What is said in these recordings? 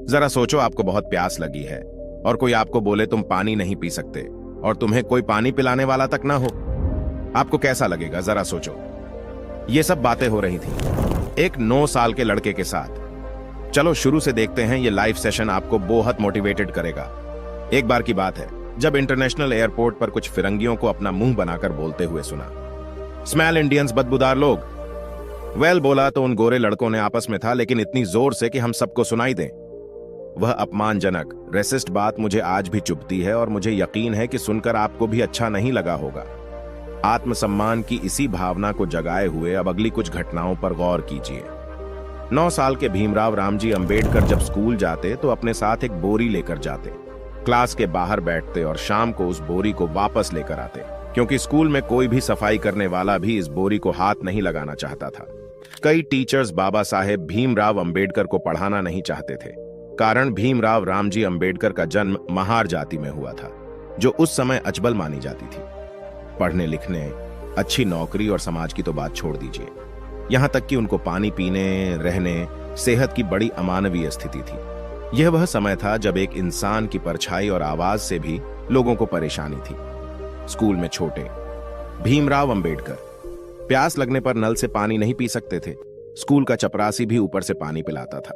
जरा सोचो, आपको बहुत प्यास लगी है और कोई आपको बोले तुम पानी नहीं पी सकते और तुम्हें कोई पानी पिलाने वाला तक ना हो। आपको कैसा लगेगा, जरा सोचो। ये सब बातें हो रही थी एक 9 साल के लड़के के साथ। चलो शुरू से देखते हैं, ये लाइव सेशन आपको बहुत मोटिवेटेड करेगा। एक बार की बात है जब इंटरनेशनल एयरपोर्ट पर कुछ फिरंगियों को अपना मुंह बनाकर बोलते हुए सुना, स्मेल इंडियंस, बदबूदार लोग। वेल बोला तो उन गोरे लड़कों ने आपस में था, लेकिन इतनी जोर से कि हम सबको सुनाई दें। वह अपमानजनक रेसिस्ट बात मुझे आज भी चुभती है और मुझे यकीन है कि सुनकर आपको भी अच्छा नहीं लगा होगा। आत्मसम्मान की इसी भावना को जगाए हुए अब अगली कुछ घटनाओं पर गौर कीजिए। 9 साल के भीमराव रामजी अंबेडकर जब स्कूल जाते तो अपने साथ एक बोरी लेकर जाते, क्लास के बाहर बैठते और शाम को उस बोरी को वापस लेकर आते, क्योंकि स्कूल में कोई भी सफाई करने वाला भी इस बोरी को हाथ नहीं लगाना चाहता था। कई टीचर्स बाबा साहेब भीमराव अंबेडकर को पढ़ाना नहीं चाहते थे, कारण भीमराव रामजी अंबेडकर का जन्म महार जाति में हुआ था, जो उस समय अचबल मानी जाती थी। पढ़ने लिखने, अच्छी नौकरी और समाज की तो बात छोड़ दीजिए, यहां तक कि उनको पानी पीने, रहने, सेहत की बड़ी अमानवीय स्थिति थी। यह वह समय था जब एक इंसान की परछाई और आवाज से भी लोगों को परेशानी थी। स्कूल में छोटे भीमराव अंबेडकर प्यास लगने पर नल से पानी नहीं पी सकते थे। स्कूल का चपरासी भी ऊपर से पानी पिलाता था।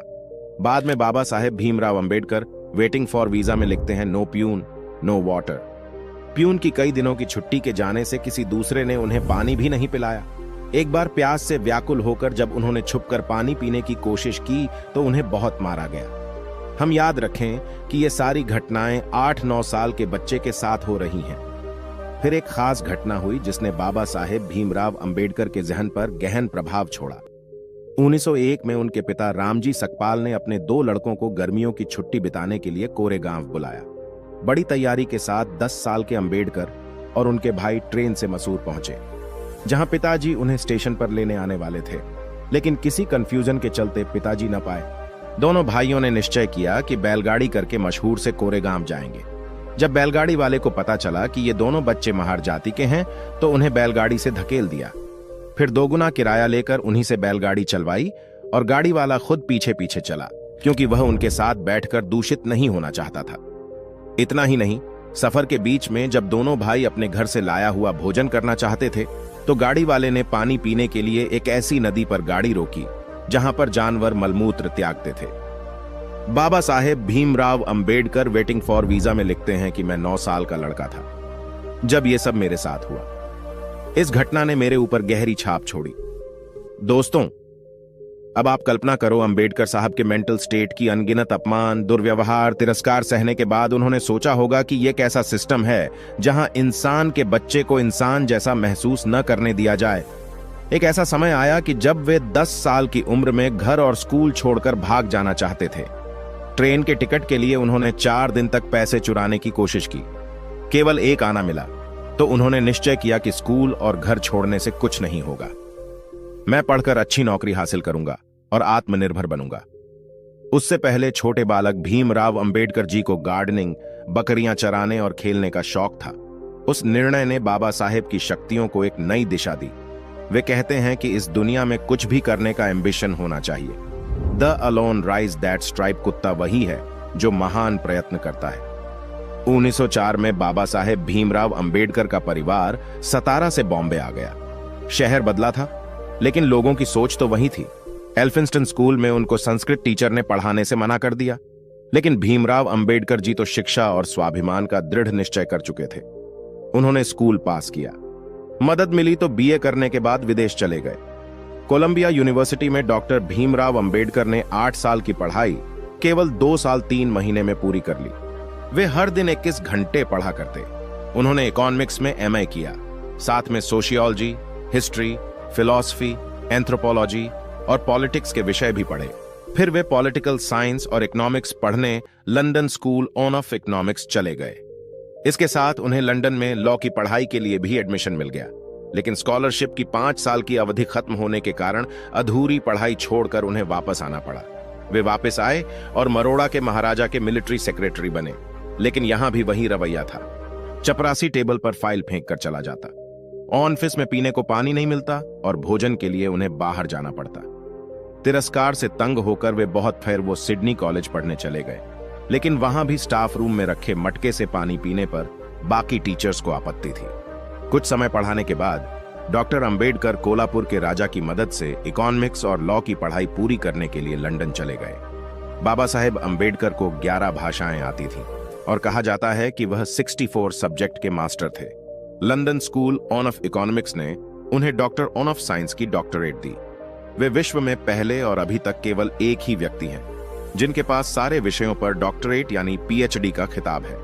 बाद में Baba Saheb Bhimrao Ambedkar waiting for visa में लिखते हैं, no peon no water. Peon की कई दिनों की छुट्टी के जाने से किसी दूसरे ने उन्हें पानी भी नहीं पिलाया। एक बार प्यास से व्याकुल होकर जब उन्होंने छुपकर पानी पीने की कोशिश की तो उन्हें बहुत मारा गया। हम याद रखें कि ये सारी घटनाएं 8-9 साल के बच्चे के साथ हो रही हैं। फिर एक खास घटना हुई जिसने बाबा साहेब भीमराव अंबेडकर के जहन पर गहन प्रभाव छोड़ा। 1901 में उनके पिता रामजी सकपाल ने अपने 2 लड़कों को गर्मियों की छुट्टी बिताने के लिए कोरेगांव बुलाया। बड़ी तैयारी के साथ 10 साल के अंबेडकर और उनके भाई ट्रेन से मसूर पहुंचे, जहां पिताजी उन्हें स्टेशन पर लेने आने वाले थे, लेकिन किसी कंफ्यूजन के चलते पिताजी न पाए। दोनों भाइयों ने निश्चय किया कि बैलगाड़ी करके मशहूर से कोरेगांव जाएंगे। जब बैलगाड़ी वाले को पता चला कि ये दोनों बच्चे महार जाति के हैं तो उन्हें बैलगाड़ी से धकेल दिया। फिर 2 गुना किराया लेकर उन्हीं से बैलगाड़ी चलवाई और गाड़ी वाला खुद पीछे पीछे चला, क्योंकि वह उनके साथ बैठकर दूषित नहीं होना चाहता था। इतना ही नहीं, सफर के बीच में जब दोनों भाई अपने घर से लाया हुआ भोजन करना चाहते थे तो गाड़ी वाले ने पानी पीने के लिए एक ऐसी नदी पर गाड़ी रोकी जहां पर जानवर मलमूत्र त्यागते थे। Baba Saheb Bhimrao Ambedkar waiting for visa में लिखते हैं कि मैं 9 साल का लड़का था जब यह सब मेरे साथ हुआ। इस घटना ने मेरे ऊपर गहरी छाप छोड़ी। दोस्तों, अब आप कल्पना करो, अंबेडकर साहब के मेंटल स्टेट की अनगिनत अपमान, दुर्व्यवहार, तिरस्कार सहने के बाद उन्होंने सोचा होगा कि यह कैसा सिस्टम है जहां इंसान के बच्चे को इंसान जैसा महसूस न करने दिया जाए। एक ऐसा समय आया कि जब वे 10 साल की उम्र में घर और स्कूल छोड़कर भाग जाना चाहते थे। ट्रेन के टिकट के लिए उन्होंने 4 दिन तक पैसे चुराने की कोशिश की, केवल एक आना मिला, तो उन्होंने निश्चय किया कि स्कूल और घर छोड़ने से कुछ नहीं होगा। मैं पढ़कर अच्छी नौकरी हासिल करूंगा और आत्मनिर्भर बनूंगा। उससे पहले छोटे बालक भीमराव अंबेडकर जी को गार्डनिंग, बकरियां चराने और खेलने का शौक था। उस निर्णय ने बाबा साहेब की शक्तियों को एक नई दिशा दी। वे कहते हैं कि इस दुनिया में कुछ भी करने का एम्बिशन होना चाहिए। The alone rise that stripe कुत्ता वही है जो महान प्रयत्न करता है। 1904 में बाबा साहेब भीमराव अंबेडकर का परिवार सतारा से बॉम्बे आ गया। शहर बदला था, लेकिन लोगों की सोच तो वही थी। एल्फिंस्टन स्कूल में उनको संस्कृत टीचर ने पढ़ाने से मना कर दिया, लेकिन भीमराव अंबेडकर जी तो शिक्षा और स्वाभिमान का दृढ़ निश्चय कर चुके थे। उन्होंने स्कूल पास किया, मदद मिली तो बीए करने के बाद विदेश चले गए। कोलंबिया यूनिवर्सिटी में डॉक्टर भीमराव अंबेडकर ने 8 साल की पढ़ाई केवल 2 साल 3 महीने में पूरी कर ली। वे हर दिन 21 घंटे पढ़ा करते। उन्होंने इकोनॉमिक्स में एमए किया, साथ में सोशियोलॉजी, हिस्ट्री, फिलॉसफी, एंथ्रोपोलॉजी और पॉलिटिक्स के विषय भी पढ़े। फिर वे पॉलिटिकल साइंस और इकोनॉमिक्स पढ़ने लंदन स्कूल ऑफ इकोनॉमिक्स चले गए। इसके साथ उन्हें लंदन में लॉ की पढ़ाई के लिए भी एडमिशन मिल गया, लेकिन स्कॉलरशिप की 5 साल की अवधि खत्म होने के कारण अधूरी पढ़ाई छोड़कर उन्हें वापस आना पड़ा। वे वापस आए और मरोड़ा के महाराजा के मिलिट्री सेक्रेटरी बने, लेकिन यहां भी वही रवैया था। चपरासी टेबल पर फाइल फेंक कर चला जाता, ऑफिस में पीने को पानी नहीं मिलता और भोजन के लिए उन्हें बाहर जाना पड़ता। तिरस्कार से तंग होकर वे बहुत फिर वो सिडनी कॉलेज पढ़ने चले गए, लेकिन वहां भी स्टाफ रूम में रखे मटके से पानी पीने पर बाकी टीचर्स को आपत्ति थी। कुछ समय पढ़ाने के बाद डॉक्टर अंबेडकर कोल्हापुर के राजा की मदद से इकोनॉमिक्स और लॉ की पढ़ाई पूरी करने के लिए लंदन चले गए। बाबा साहेब अंबेडकर को 11 भाषाएं आती थीं और कहा जाता है कि वह 64 सब्जेक्ट के मास्टर थे। लंदन स्कूल ऑफ इकोनॉमिक्स ने उन्हें डॉक्टर ऑफ साइंस की डॉक्टरेट दी। वे विश्व में पहले और अभी तक केवल एक ही व्यक्ति हैं जिनके पास सारे विषयों पर डॉक्टरेट यानी PhD का खिताब है।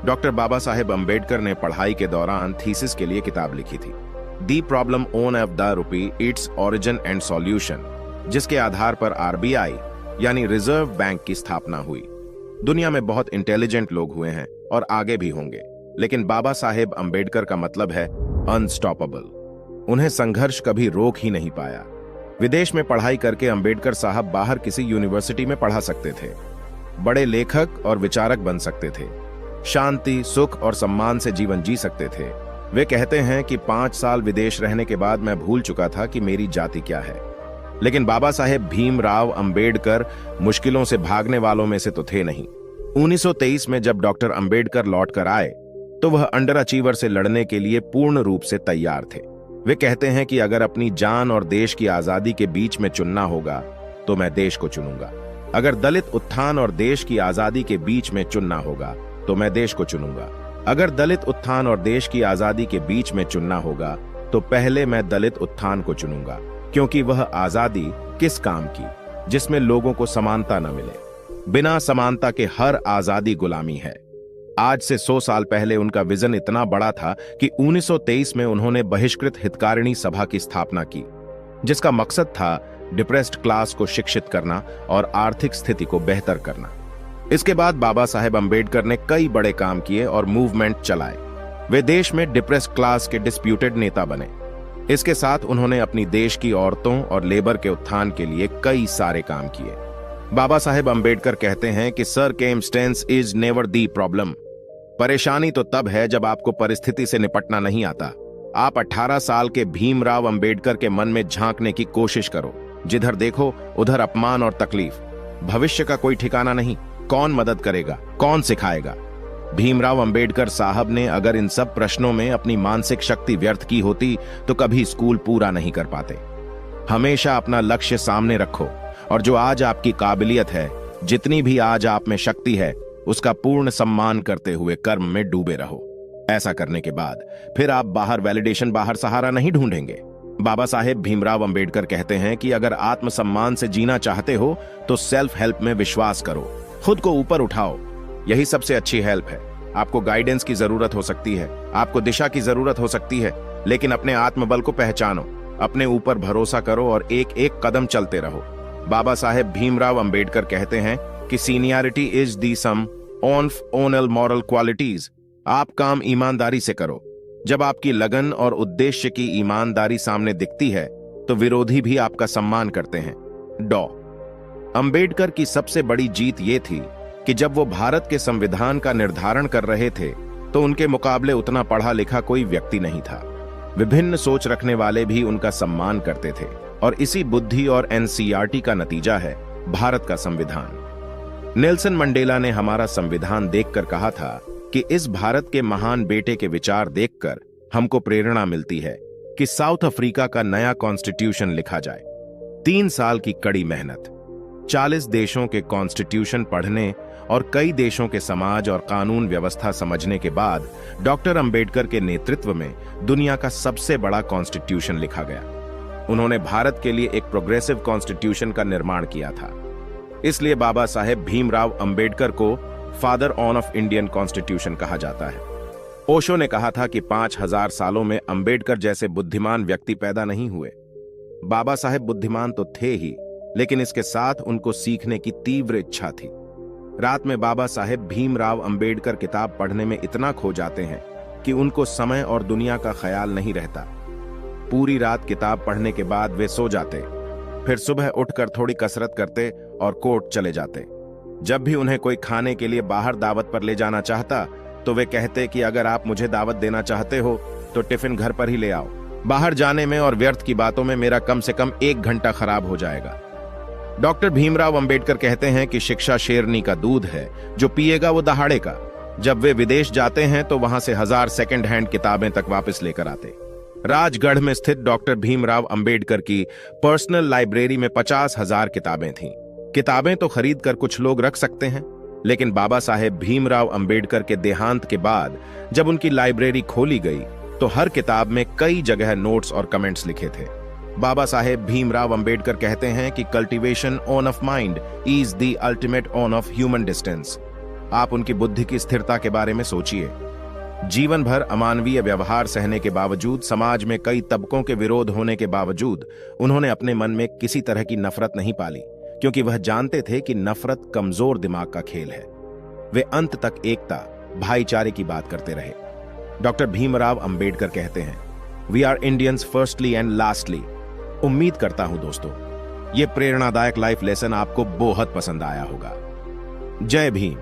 डॉक्टर बाबा साहेब अंबेडकर ने पढ़ाई के दौरान थीसिस के लिए किताब लिखी थी, the problem of the rupee, its origin and solution, जिसके आधार पर RBI यानी रिजर्व बैंक की स्थापना हुई। दुनिया में बहुत इंटेलिजेंट लोग हुए हैं और आगे भी होंगे, लेकिन बाबा साहेब अंबेडकर का मतलब है अनस्टॉपेबल। उन्हें संघर्ष कभी रोक ही नहीं पाया। विदेश में पढ़ाई करके अंबेडकर साहब बाहर किसी यूनिवर्सिटी में पढ़ा सकते थे, बड़े लेखक और विचारक बन सकते थे, शांति, सुख और सम्मान से जीवन जी सकते थे। वे कहते हैं कि 5 साल विदेश रहने के बाद मैं भूल चुका था कि मेरी जाति क्या है। लेकिन बाबा साहेब भीमराव अंबेडकर मुश्किलों से भागने वालों में से तो थे नहीं। 1923 में जब डॉक्टर अंबेडकर लौट कर आए तो वह अंडर अचीवर से लड़ने के लिए पूर्ण रूप से तैयार थे। वे कहते हैं कि अगर अपनी जान और देश की आजादी के बीच में चुनना होगा तो मैं देश को चुनूंगा। अगर दलित उत्थान और देश की आजादी के बीच में चुनना होगा तो मैं देश को चुनूंगा। अगर दलित उत्थान और देश की आजादी के बीच में चुनना होगा तो पहले मैं दलित उत्थान को चुनूंगा, क्योंकि वह आजादी किस काम की जिसमें लोगों को समानता न मिले। बिना समानता के हर आजादी गुलामी है। आज से 100 साल पहले उनका विजन इतना बड़ा था कि 1923 में उन्होंने बहिष्कृत हितकारिणी सभा की स्थापना की, जिसका मकसद था डिप्रेस्ड क्लास को शिक्षित करना और आर्थिक स्थिति को बेहतर करना। इसके बाद बाबा साहेब अंबेडकर ने कई बड़े काम किए और मूवमेंट चलाए। वे देश में डिप्रेस्ड क्लास के डिस्प्यूटेड नेता बने। इसके साथ उन्होंने अपनी देश की औरतों और लेबर के उत्थान के लिए कई सारे काम किए। बाबा साहेब अंबेडकर कहते हैं कि circumstances is never the problem. परेशानी तो तब है जब आपको परिस्थिति से निपटना नहीं आता। आप 18 साल के भीमराव अंबेडकर के मन में झांकने की कोशिश करो। जिधर देखो उधर अपमान और तकलीफ। भविष्य का कोई ठिकाना नहीं। कौन मदद करेगा, कौन सिखाएगा? भीमराव अंबेडकर साहब ने अगर इन सब प्रश्नों में अपनी मानसिक शक्ति व्यर्थ की होती तो कभी स्कूल पूरा नहीं कर पाते। हमेशा अपना लक्ष्य सामने रखो और जो आज आपकी काबिलियत है, जितनी भी आज आप में शक्ति है, उसका पूर्ण सम्मान करते हुए कर्म में डूबे रहो। ऐसा करने के बाद फिर आप बाहर वैलिडेशन, बाहर सहारा नहीं ढूंढेंगे। बाबा साहेब भीमराव अंबेडकर कहते हैं कि अगर आत्मसम्मान से जीना चाहते हो तो सेल्फ हेल्प में विश्वास करो, खुद को ऊपर उठाओ। यही सबसे अच्छी हेल्प है। आपको गाइडेंस की जरूरत हो सकती है, आपको दिशा की जरूरत हो सकती है, लेकिन अपने आत्मबल को पहचानो, अपने ऊपर भरोसा करो और एक एक कदम चलते रहो। बाबा साहेब भीमराव अंबेडकर कहते हैं कि seniority is the sum of only moral qualities. आप काम ईमानदारी से करो। जब आपकी लगन और उद्देश्य की ईमानदारी सामने दिखती है तो विरोधी भी आपका सम्मान करते हैं। डॉ अंबेडकर की सबसे बड़ी जीत ये थी कि जब वो भारत के संविधान का निर्धारण कर रहे थे तो उनके मुकाबले उतना पढ़ा लिखा कोई व्यक्ति नहीं था। विभिन्न सोच रखने वाले भी उनका सम्मान करते थे और इसी बुद्धि और NCERT का नतीजा है भारत का संविधान। नेल्सन मंडेला ने हमारा संविधान देखकर कहा था कि इस भारत के महान बेटे के विचार देखकर हमको प्रेरणा मिलती है कि साउथ अफ्रीका का नया कॉन्स्टिट्यूशन लिखा जाए। 3 साल की कड़ी मेहनत, 40 देशों के कॉन्स्टिट्यूशन पढ़ने और कई देशों के समाज और कानून व्यवस्था समझने के बाद डॉक्टर अंबेडकर के नेतृत्व में दुनिया का सबसे बड़ा कॉन्स्टिट्यूशन लिखा गया। उन्होंने भारत के लिए एक प्रोग्रेसिव कॉन्स्टिट्यूशन का निर्माण किया था। इसलिए बाबा साहेब भीमराव अंबेडकर को फादर ऑफ इंडियन कॉन्स्टिट्यूशन कहा जाता है। ओशो ने कहा था कि 5000 सालों में अंबेडकर जैसे बुद्धिमान व्यक्ति पैदा नहीं हुए। बाबा साहेब बुद्धिमान तो थे ही, लेकिन इसके साथ उनको सीखने की तीव्र इच्छा थी। रात में बाबा साहेब भीमराव अंबेडकर किताब पढ़ने में इतना खो जाते हैं कि उनको समय और दुनिया का ख्याल नहीं रहता। पूरी रात किताब पढ़ने के बाद वे सो जाते, फिर सुबह उठकर थोड़ी कसरत करते और कोर्ट चले जाते। जब भी उन्हें कोई खाने के लिए बाहर दावत पर ले जाना चाहता तो वे कहते कि अगर आप मुझे दावत देना चाहते हो तो टिफिन घर पर ही ले आओ। बाहर जाने में और व्यर्थ की बातों में मेरा कम से कम 1 घंटा खराब हो जाएगा। डॉक्टर भीमराव अंबेडकर कहते हैं कि शिक्षा शेरनी का दूध है, जो पिएगा वो दहाड़ेगा। जब वे विदेश जाते हैं तो वहां से 1000 सेकंड हैंड किताबें तक वापस लेकर आते। राजगढ़ में स्थित डॉक्टर भीमराव अंबेडकर की पर्सनल लाइब्रेरी में 50,000 किताबें थीं। किताबें तो खरीद कर कुछ लोग रख सकते हैं, लेकिन बाबा साहेब भीमराव अंबेडकर के देहांत के बाद जब उनकी लाइब्रेरी खोली गई तो हर किताब में कई जगह नोट्स और कमेंट्स लिखे थे। बाबा साहेब भीमराव अंबेडकर कहते हैं कि cultivation on off mind is the ultimate on off human distance. आप उनकी बुद्धि की स्थिरता के बारे में सोचिए। जीवन भर अमानवीय व्यवहार सहने के बावजूद, समाज में कई तबकों के विरोध होने के बावजूद उन्होंने अपने मन में किसी तरह की नफरत नहीं पाली, क्योंकि वह जानते थे कि नफरत कमजोर दिमाग का खेल है। वे अंत तक एकता, भाईचारे की बात करते रहे। डॉक्टर भीमराव अंबेडकर कहते हैं, we are Indians firstly and lastly. उम्मीद करता हूं दोस्तों, यह प्रेरणादायक लाइफ लेसन आपको बहुत पसंद आया होगा। जय भीम।